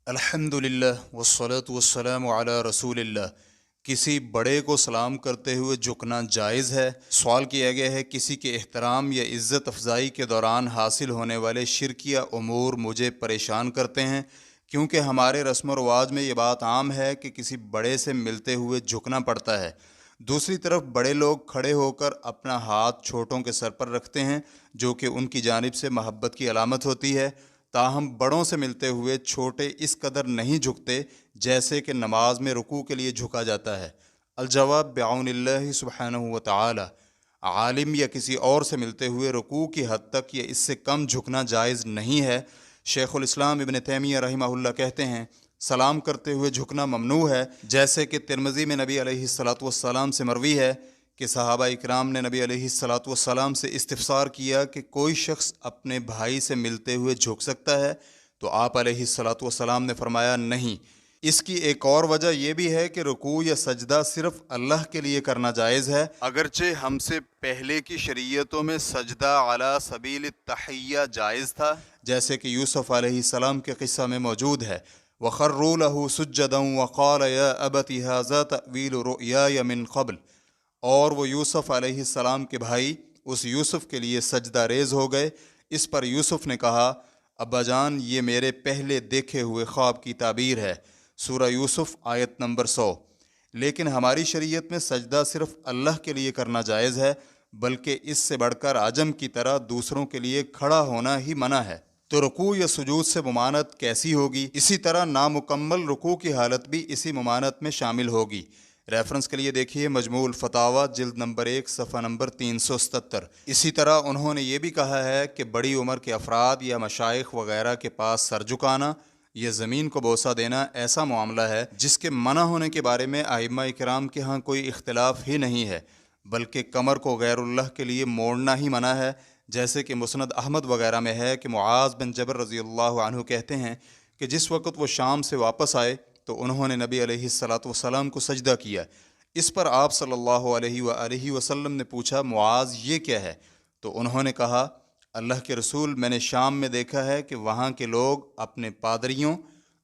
الحمدللہ والصلاة والسلام علی رسول اللہ۔ کسی بڑے کو سلام کرتے ہوئے جھکنا جائز ہے؟ سوال کیا گیا ہے کسی کے احترام یا عزت افزائی کے دوران حاصل ہونے والے شرکیہ امور مجھے پریشان کرتے ہیں، کیونکہ ہمارے رسم و رواج میں یہ بات عام ہے کہ کسی بڑے سے ملتے ہوئے جھکنا پڑتا ہے۔ دوسری طرف بڑے لوگ کھڑے ہو کر اپنا ہاتھ چھوٹوں کے سر پر رکھتے ہیں، جو کہ ان کی جانب سے محبت کی علامت ہوتی ہے۔ تاہم بڑوں سے ملتے ہوئے چھوٹے اس قدر نہیں جھکتے جیسے کہ نماز میں رکوع کے لیے جھکا جاتا ہے۔ الجواب بعون اللہ سبحانہ و تعالی، عالم یا کسی اور سے ملتے ہوئے رکوع کی حد تک یا اس سے کم جھکنا جائز نہیں ہے۔ شیخ الاسلام ابن تیمیہ رحمہ اللہ کہتے ہیں سلام کرتے ہوئے جھکنا ممنوع ہے، جیسے کہ ترمذی میں نبی علیہ الصلاۃ والسلام سے مروی ہے کہ صحابہ اکرام نے نبی علیہ الصلاۃ والسلام سے استفسار کیا کہ کوئی شخص اپنے بھائی سے ملتے ہوئے جھک سکتا ہے؟ تو آپ علیہ الصلاۃ والسلام نے فرمایا نہیں۔ اس کی ایک اور وجہ یہ بھی ہے کہ رکوع یا سجدہ صرف اللہ کے لیے کرنا جائز ہے، اگرچہ ہم سے پہلے کی شریعتوں میں سجدہ علی سبیل التحیہ جائز تھا، جیسے کہ یوسف علیہ السلام کے قصہ میں موجود ہے، وَخَرُّوا لَهُ سُجَّدًا وَقَالَ يَا أَبَتِ هَٰذَا تَأْوِيلُ رُؤْيَايَ مِن قَبْلُ، اور وہ یوسف علیہ السلام کے بھائی اس یوسف کے لیے سجدہ ریز ہو گئے۔ اس پر یوسف نے کہا ابا جان یہ میرے پہلے دیکھے ہوئے خواب کی تعبیر ہے، سورہ یوسف آیت نمبر 100۔ لیکن ہماری شریعت میں سجدہ صرف اللہ کے لیے کرنا جائز ہے، بلکہ اس سے بڑھ کر عجم کی طرح دوسروں کے لیے کھڑا ہونا ہی منع ہے۔ تو رکوع یا سجود سے ممانعت کیسی ہوگی؟ اسی طرح نامکمل رکوع کی حالت بھی اسی ممانعت میں شامل ہوگی۔ ریفرنس کے لیے دیکھیے مجموع الفتاوی جلد نمبر 1 صفحہ نمبر 377۔ اسی طرح انہوں نے یہ بھی کہا ہے کہ بڑی عمر کے افراد یا مشائخ وغیرہ کے پاس سر جھکانا یا زمین کو بوسہ دینا ایسا معاملہ ہے جس کے منع ہونے کے بارے میں ائمہ کرام کے ہاں کوئی اختلاف ہی نہیں ہے، بلکہ کمر کو غیر اللہ کے لیے موڑنا ہی منع ہے، جیسے کہ مسند احمد وغیرہ میں ہے کہ معاذ بن جبل رضی اللہ عنہ کہتے ہیں کہ جس وقت وہ شام سے واپس آئے تو انہوں نے نبی علیہ الصلاۃ والسلام کو سجدہ کیا۔ اس پر آپ صلی اللہ علیہ وآلہ وسلم نے پوچھا معاذ یہ کیا ہے؟ تو انہوں نے کہا اللہ کے رسول میں نے شام میں دیکھا ہے کہ وہاں کے لوگ اپنے پادریوں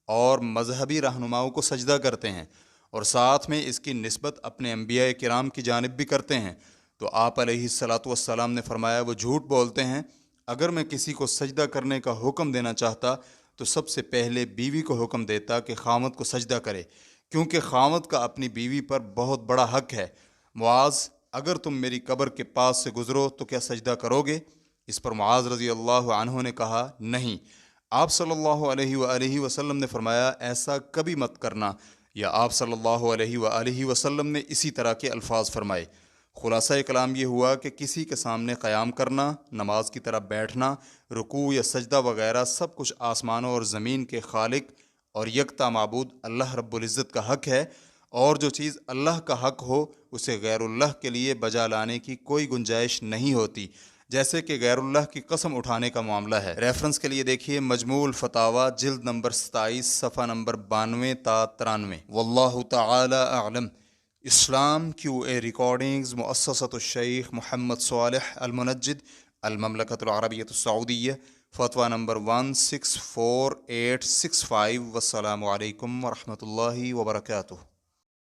اور مذہبی رہنماؤں کو سجدہ کرتے ہیں اور ساتھ میں اس کی نسبت اپنے انبیاء کرام کی جانب بھی کرتے ہیں۔ تو آپ علیہ الصلاۃ والسلام نے فرمایا وہ جھوٹ بولتے ہیں، اگر میں کسی کو سجدہ کرنے کا حکم دینا چاہتا تو سب سے پہلے بیوی کو حکم دیتا کہ خاوند کو سجدہ کرے، کیونکہ خاوند کا اپنی بیوی پر بہت بڑا حق ہے۔ معاذ اگر تم میری قبر کے پاس سے گزرو تو کیا سجدہ کرو گے؟ اس پر معاذ رضی اللہ عنہ نے کہا نہیں۔ آپ صلی اللہ علیہ وآلہ وسلم نے فرمایا ایسا کبھی مت کرنا، یا آپ صلی اللہ علیہ وآلہ وسلم نے اسی طرح کے الفاظ فرمائے۔ خلاصہ کلام یہ ہوا کہ کسی کے سامنے قیام کرنا، نماز کی طرح بیٹھنا، رکوع یا سجدہ وغیرہ سب کچھ آسمانوں اور زمین کے خالق اور یکتا معبود اللہ رب العزت کا حق ہے، اور جو چیز اللہ کا حق ہو اسے غیر اللہ کے لیے بجا لانے کی کوئی گنجائش نہیں ہوتی، جیسے کہ غیر اللہ کی قسم اٹھانے کا معاملہ ہے۔ ریفرنس کے لیے دیکھیے مجموع الفتاوی جلد نمبر 27 صفحہ نمبر 92 تا 93۔ واللہ تعالی اعلم۔ اسلام کیو اے ریکارڈنگز مؤسسۃ الشیخ محمد صالح المنجد، المملکۃ العربیۃ السعودیہ، فتویٰ نمبر 164865۔ والسلام علیکم ورحمۃ اللہ وبرکاتہ۔